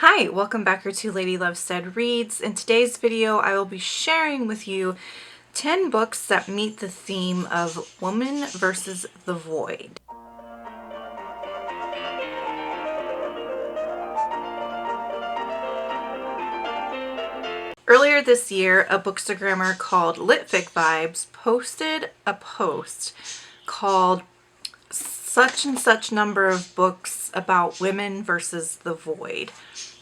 Hi, welcome back to Lady Love Said Reads. In today's video, I will be sharing with you 10 books that meet the theme of woman versus the void. Earlier this year, a bookstagrammer called Litfic Vibes posted a post called such and such number of books about women versus the void.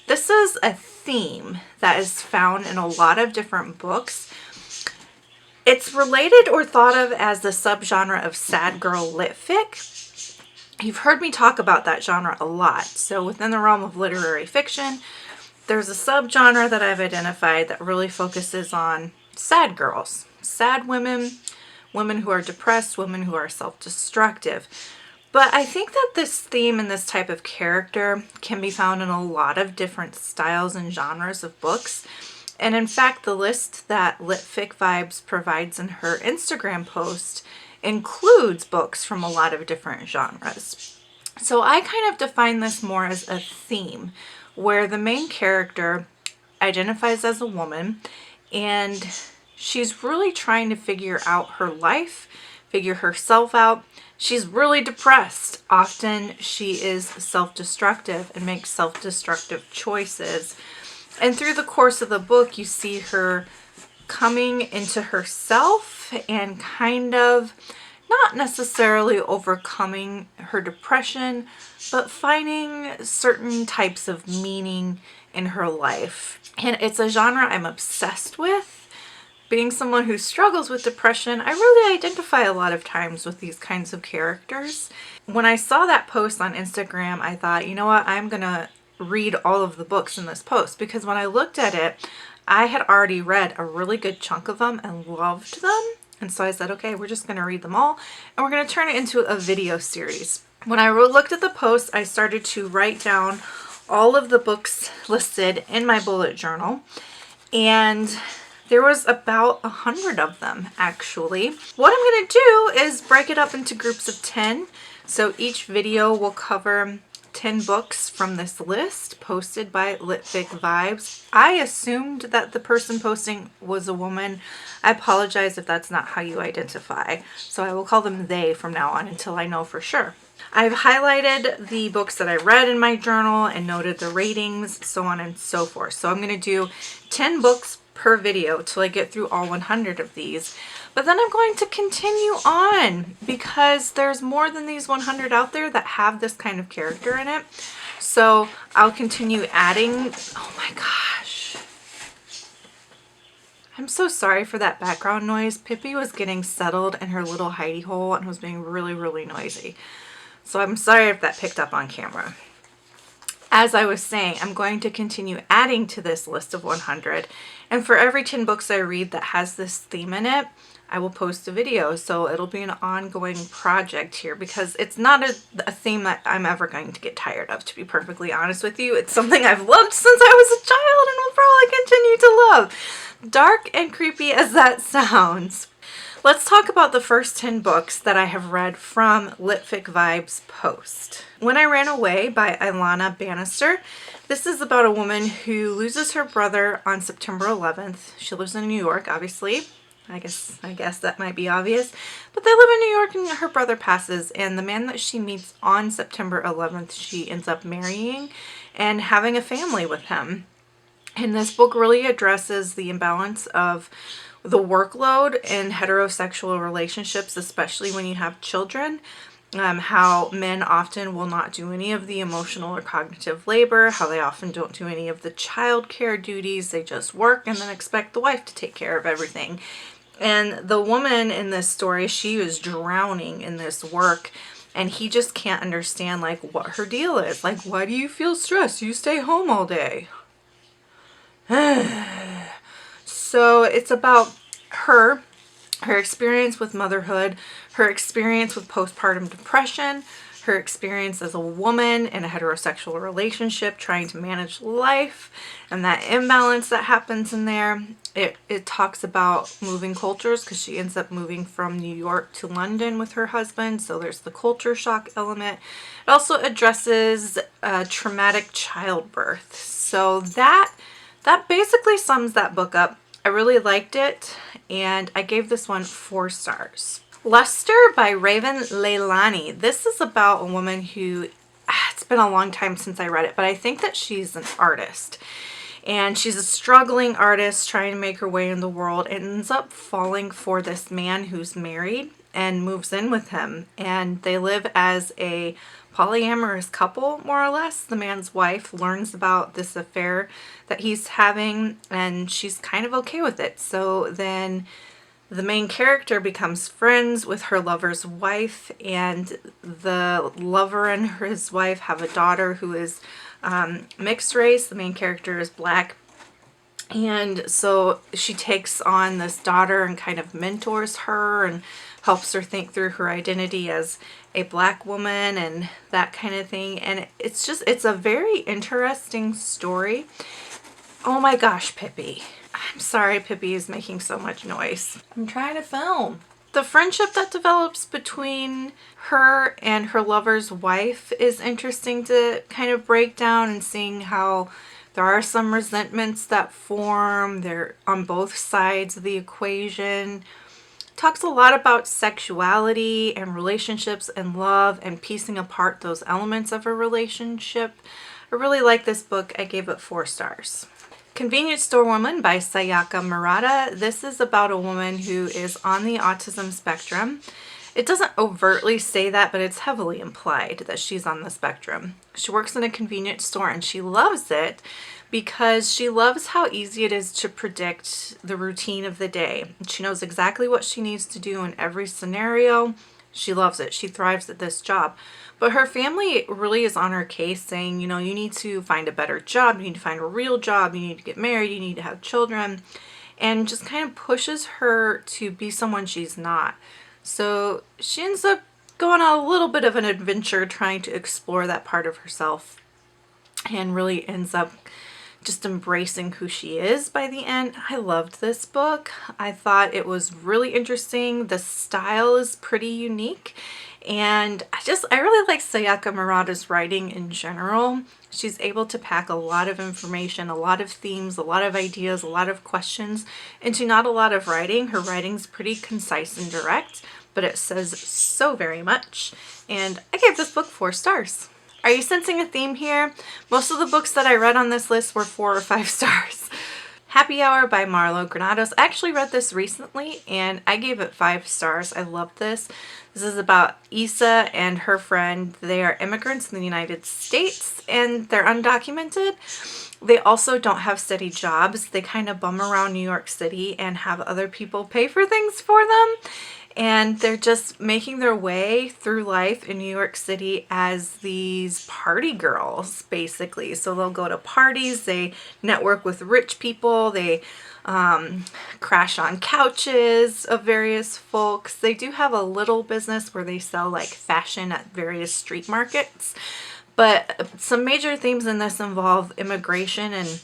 This is a theme that is found in a lot of different books. It's related or thought of as the subgenre of sad girl litfic. You've heard me talk about that genre a lot. So within the realm of literary fiction, there's a subgenre that I've identified that really focuses on sad girls, sad women, women who are depressed, women who are self-destructive. But I think that this theme and this type of character can be found in a lot of different styles and genres of books. And in fact, the list that Litfic Vibes provides in her Instagram post includes books from a lot of different genres. So I kind of define this more as a theme where the main character identifies as a woman and she's really trying to figure out her life, figure herself out. She's really depressed. Often she is self-destructive and makes self-destructive choices. And through the course of the book, you see her coming into herself and kind of not necessarily overcoming her depression, but finding certain types of meaning in her life. And it's a genre I'm obsessed with. Being someone who struggles with depression, I really identify a lot of times with these kinds of characters. When I saw that post on Instagram, I thought, you know what, I'm gonna read all of the books in this post, because when I looked at it, I had already read a really good chunk of them and loved them. And so I said, okay, we're just gonna read them all and we're gonna turn it into a video series. When I looked at the post, I started to write down all of the books listed in my bullet journal, and there was about 100 of them, actually. What I'm going to do is break it up into groups of 10. So each video will cover 10 books from this list posted by Litfic Vibes. I assumed that the person posting was a woman. I apologize if that's not how you identify. So I will call them they from now on until I know for sure. I've highlighted the books that I read in my journal and noted the ratings, so on and so forth. So I'm going to do 10 books per video till I get through all 100 of these. But then I'm going to continue on because there's more than these 100 out there that have this kind of character in it. So I'll continue adding. Oh my gosh. I'm so sorry for that background noise. Pippi was getting settled in her little hidey hole and was being really, really noisy. So I'm sorry if that picked up on camera. As I was saying, I'm going to continue adding to this list of 100. And for every 10 books I read that has this theme in it, I will post a video. So it'll be an ongoing project here because it's not a theme that I'm ever going to get tired of, to be perfectly honest with you. It's something I've loved since I was a child and will probably continue to love. Dark and creepy as that sounds. Let's talk about the first 10 books that I have read from Litfic Vibes post. When I Ran Away by Ilana Bannister. This is about a woman who loses her brother on September 11th. She lives in New York, obviously. I guess that might be obvious. But they live in New York and her brother passes, and the man that she meets on September 11th, she ends up marrying and having a family with him. And this book really addresses the imbalance of the workload in heterosexual relationships, especially when you have children, how men often will not do any of the emotional or cognitive labor, how they often don't do any of the childcare duties. They just work and then expect the wife to take care of everything. And the woman in this story, she is drowning in this work, and he just can't understand like what her deal is. Like, why do you feel stressed? You stay home all day. So it's about her experience with motherhood, her experience with postpartum depression, her experience as a woman in a heterosexual relationship, trying to manage life and that imbalance that happens in there. It talks about moving cultures because she ends up moving from New York to London with her husband. So there's the culture shock element. It also addresses traumatic childbirth. So that basically sums that book up. I really liked it, and I gave this one 4 stars. Luster by Raven Leilani. This is about a woman who, it's been a long time since I read it, but I think that she's an artist. And she's a struggling artist trying to make her way in the world, and ends up falling for this man who's married and moves in with him. And they live as a polyamorous couple, more or less. The man's wife learns about this affair that he's having, and she's kind of okay with it. So then the main character becomes friends with her lover's wife, and the lover and his wife have a daughter who is mixed race. The main character is black. And so she takes on this daughter and kind of mentors her and helps her think through her identity as a black woman and that kind of thing. And it's a very interesting story. Oh my gosh, Pippi. I'm sorry, Pippi is making so much noise. I'm trying to film. The friendship that develops between her and her lover's wife is interesting to kind of break down, and seeing how there are some resentments that form. They're on both sides of the equation. Talks a lot about sexuality and relationships and love and piecing apart those elements of a relationship. I really like this book. I gave it 4 stars. Convenience Store Woman by Sayaka Murata. This is about a woman who is on the autism spectrum. It doesn't overtly say that, but it's heavily implied that she's on the spectrum. She works in a convenience store, and she loves it because she loves how easy it is to predict the routine of the day. She knows exactly what she needs to do in every scenario. She loves it. She thrives at this job. But her family really is on her case, saying, you know, you need to find a better job. You need to find a real job. You need to get married. You need to have children. And just kind of pushes her to be someone she's not. So she ends up going on a little bit of an adventure trying to explore that part of herself, and really ends up just embracing who she is by the end. I loved this book. I thought it was really interesting. The style is pretty unique, and I really like Sayaka Murata's writing in general. She's able to pack a lot of information, a lot of themes, a lot of ideas, a lot of questions into not a lot of writing. Her writing's pretty concise and direct, but it says so very much. And I gave this book 4 stars. Are you sensing a theme here? Most of the books that I read on this list were 4 or 5 stars. Happy Hour by Marlo Granados. I actually read this recently, and I gave it 5 stars. I love this. This is about Issa and her friend. They are immigrants in the United States, and they're undocumented. They also don't have steady jobs. They kind of bum around New York City and have other people pay for things for them. And they're just making their way through life in New York City as these party girls, basically. So they'll go to parties, they network with rich people, they crash on couches of various folks. They do have a little business where they sell like fashion at various street markets. But some major themes in this involve immigration and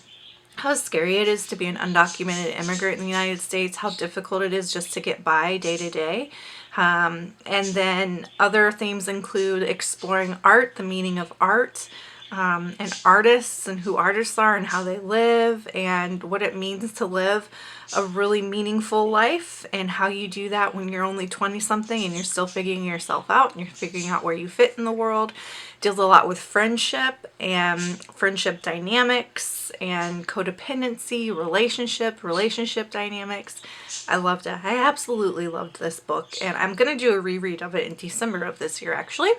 how scary it is to be an undocumented immigrant in the United States, how difficult it is just to get by day to day. And then other themes include exploring art, the meaning of art, and artists and who artists are and how they live and what it means to live a really meaningful life, and how you do that when you're only 20 something and you're still figuring yourself out and you're figuring out where you fit in the world. Deals a lot with friendship and friendship dynamics and codependency, relationship dynamics. I loved it. I absolutely loved this book, and I'm going to do a reread of it in December of this year, actually.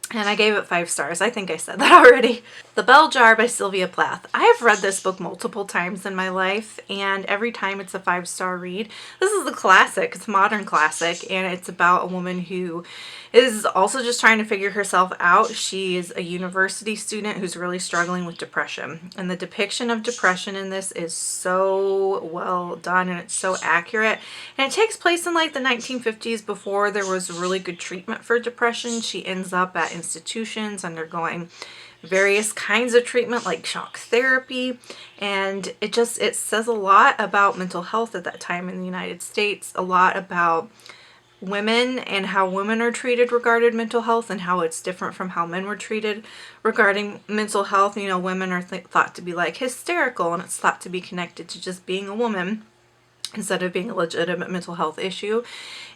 And I gave it 5 stars. I think I said that already. The Bell Jar by Sylvia Plath. I have read this book multiple times in my life, and every time it's a 5-star read. This is a classic. It's a modern classic, and it's about a woman who is also just trying to figure herself out. She is a university student who's really struggling with depression, and the depiction of depression in this is so well done, and it's so accurate. And it takes place in like the 1950s, before there was really good treatment for depression. She ends up at institutions undergoing various kinds of treatment like shock therapy, and it says a lot about mental health at that time in the United States, a lot about women and how women are treated regarding mental health, and how it's different from how men were treated regarding mental health. You know, women are thought to be like hysterical, and it's thought to be connected to just being a woman instead of being a legitimate mental health issue.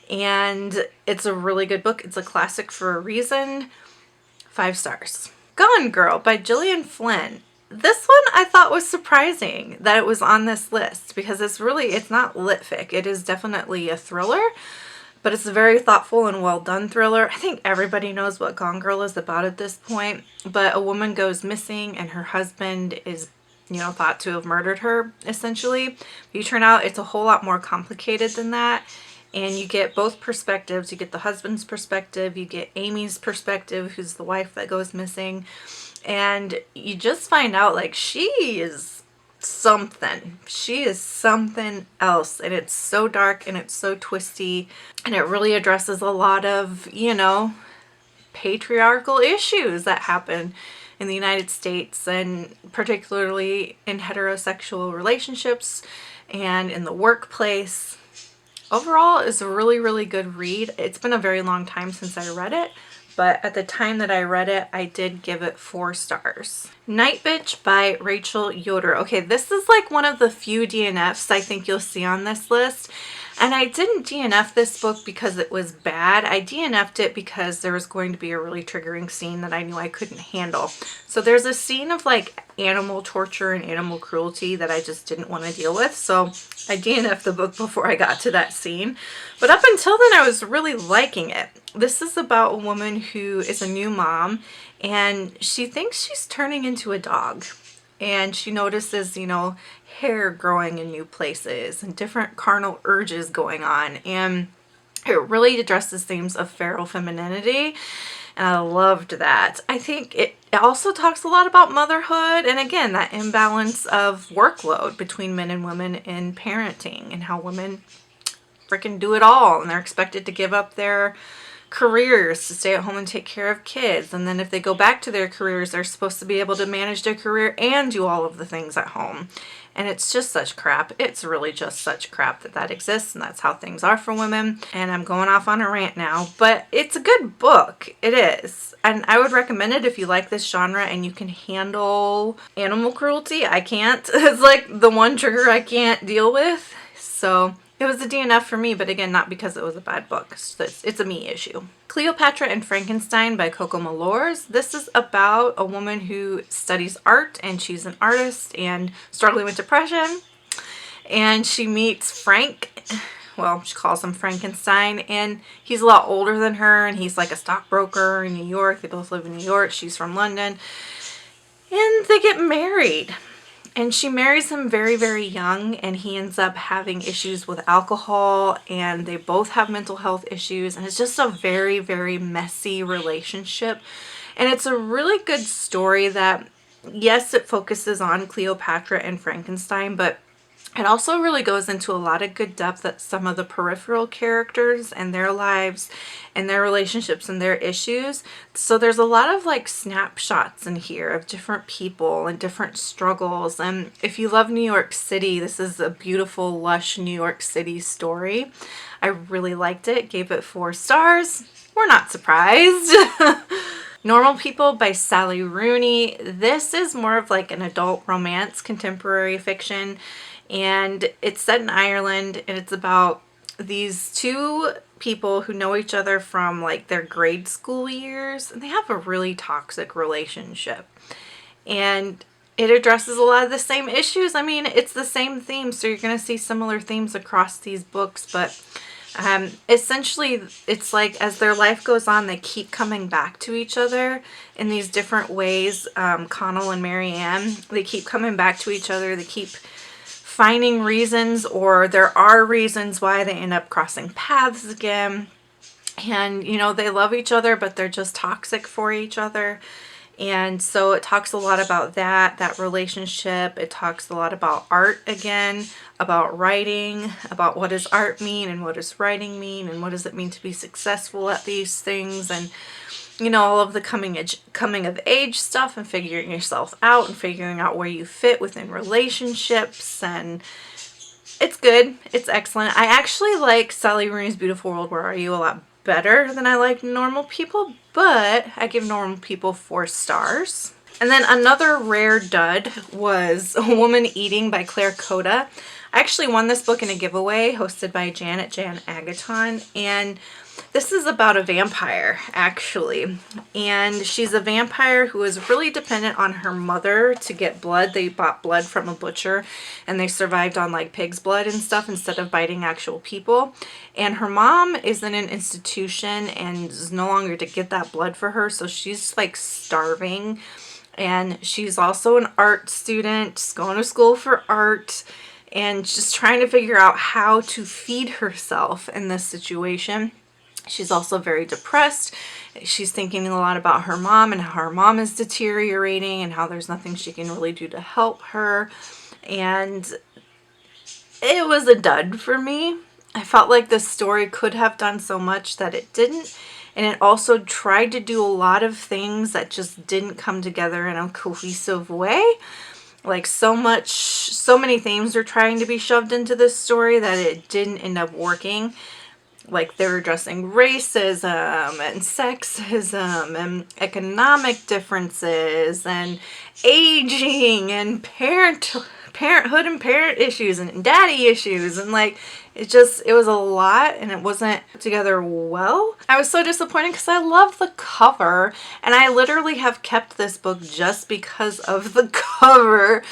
And it's a really good book. It's a classic for a reason. 5 stars. Gone Girl by Gillian Flynn. This one I thought was surprising that it was on this list, because it's not lit fic. It is definitely a thriller, but it's a very thoughtful and well done thriller. I think everybody knows what Gone Girl is about at this point, but a woman goes missing and her husband is, you know, thought to have murdered her, essentially. You turn out it's a whole lot more complicated than that. And you get both perspectives. You get the husband's perspective, you get Amy's perspective, who's the wife that goes missing. And you just find out like she is something. She is something else. And it's so dark and it's so twisty. And it really addresses a lot of, you know, patriarchal issues that happen in the United States, and particularly in heterosexual relationships and in the workplace. Overall, it's a really, really good read. It's been a very long time since I read it, but at the time that I read it, I did give it 4 stars. Nightbitch by Rachel Yoder. Okay, this is like one of the few DNFs I think you'll see on this list. And I didn't DNF this book because it was bad. I DNF'd it because there was going to be a really triggering scene that I knew I couldn't handle. So there's a scene of like animal torture and animal cruelty that I just didn't want to deal with. So I DNF'd the book before I got to that scene. But up until then, I was really liking it. This is about a woman who is a new mom, and she thinks she's turning into a dog. And she notices, you know, hair growing in new places and different carnal urges going on. And it really addresses themes of feral femininity. And I loved that. I think it also talks a lot about motherhood. And again, that imbalance of workload between men and women in parenting, and how women freaking do it all. And they're expected to give up their careers to stay at home and take care of kids, and then if they go back to their careers, they're supposed to be able to manage their career and do all of the things at home. And it's just such crap. It's really just such crap that exists, and that's how things are for women. And I'm going off on a rant now, but it's a good book. It is. And I would recommend it if you like this genre and you can handle animal cruelty. I can't. It's like the one trigger I can't deal with. So it was a DNF for me, but again, not because it was a bad book. It's a me issue. Cleopatra and Frankenstein by Coco Malors. This is about a woman who studies art, and she's an artist and struggling with depression. And she meets Frank. Well, she calls him Frankenstein, and he's a lot older than her, and he's like a stockbroker in New York. They both live in New York. She's from London. And they get married. And she marries him very, very young, and he ends up having issues with alcohol, and they both have mental health issues, and it's just a very, very messy relationship. And it's a really good story that, yes, it focuses on Cleopatra and Frankenstein, but it also really goes into a lot of good depth at some of the peripheral characters and their lives and their relationships and their issues. So there's a lot of like snapshots in here of different people and different struggles. And if you love New York City, this is a beautiful, lush New York City story. I really liked it. Gave it 4 stars. We're not surprised. Normal People by Sally Rooney. This is more of like an adult romance, contemporary fiction. And it's set in Ireland, and it's about these 2 people who know each other from like their grade school years, and they have a really toxic relationship. And it addresses a lot of the same issues. I mean, it's the same theme, so you're going to see similar themes across these books, but Essentially, it's like as their life goes on, they keep coming back to each other in these different ways. Connell and Marianne, they keep coming back to each other. They keep finding reasons, or there are reasons why they end up crossing paths again. And, you know, they love each other, but they're just toxic for each other. And so it talks a lot about that relationship. It talks a lot about art again, about writing, about what does art mean and what does writing mean and what does it mean to be successful at these things, and, you know, all of the coming of age stuff and figuring yourself out and figuring out where you fit within relationships. And it's good. It's excellent. I actually like Sally Rooney's Beautiful World, Where Are You? A lot better than I like Normal People, but I give Normal People 4 stars. And then another rare dud was A Woman Eating by Claire Coda. I actually won this book in a giveaway hosted by Jan Agaton, and this is about a vampire, actually. And she's a vampire who is really dependent on her mother to get blood. They bought blood from a butcher, and they survived on like pig's blood and stuff instead of biting actual people. And her mom is in an institution and is no longer to get that blood for her, so she's like starving. And she's also an art student, going to school for art, and just trying to figure out how to feed herself in this situation. She's also very depressed. She's thinking a lot about her mom and how her mom is deteriorating and how there's nothing she can really do to help her. And it was a dud for me. I felt like this story could have done so much that it didn't. And it also tried to do a lot of things that just didn't come together in a cohesive way. Like so many themes are trying to be shoved into this story that it didn't end up working. Like they were addressing racism and sexism and economic differences and aging and parenthood and parent issues and daddy issues, and like it was a lot and it wasn't put together well. I was so disappointed because I love the cover, and I literally have kept this book just because of the cover.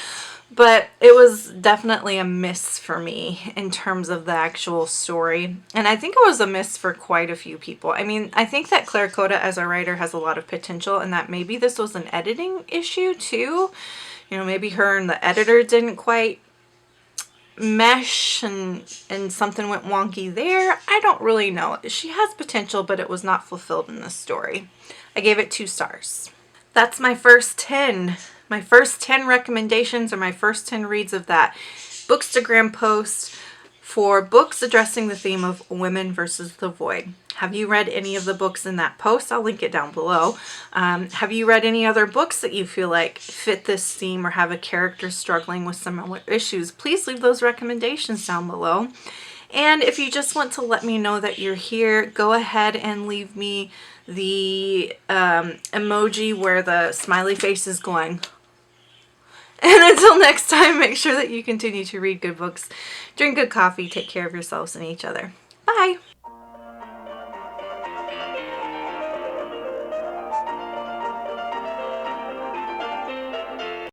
But it was definitely a miss for me in terms of the actual story. And I think it was a miss for quite a few people. I mean, I think that Claire Coda as a writer has a lot of potential, and that maybe this was an editing issue too. You know, maybe her and the editor didn't quite mesh and something went wonky there. I don't really know. She has potential, but it was not fulfilled in this story. I gave it 2 stars. That's my first 10. My first 10 recommendations, or my first 10 reads of that Bookstagram post for books addressing the theme of women versus the void. Have you read any of the books in that post? I'll link it down below. Have you read any other books that you feel like fit this theme or have a character struggling with similar issues? Please leave those recommendations down below. And if you just want to let me know that you're here, go ahead and leave me the emoji where the smiley face is going. And until next time, make sure that you continue to read good books, drink good coffee, take care of yourselves and each other. Bye!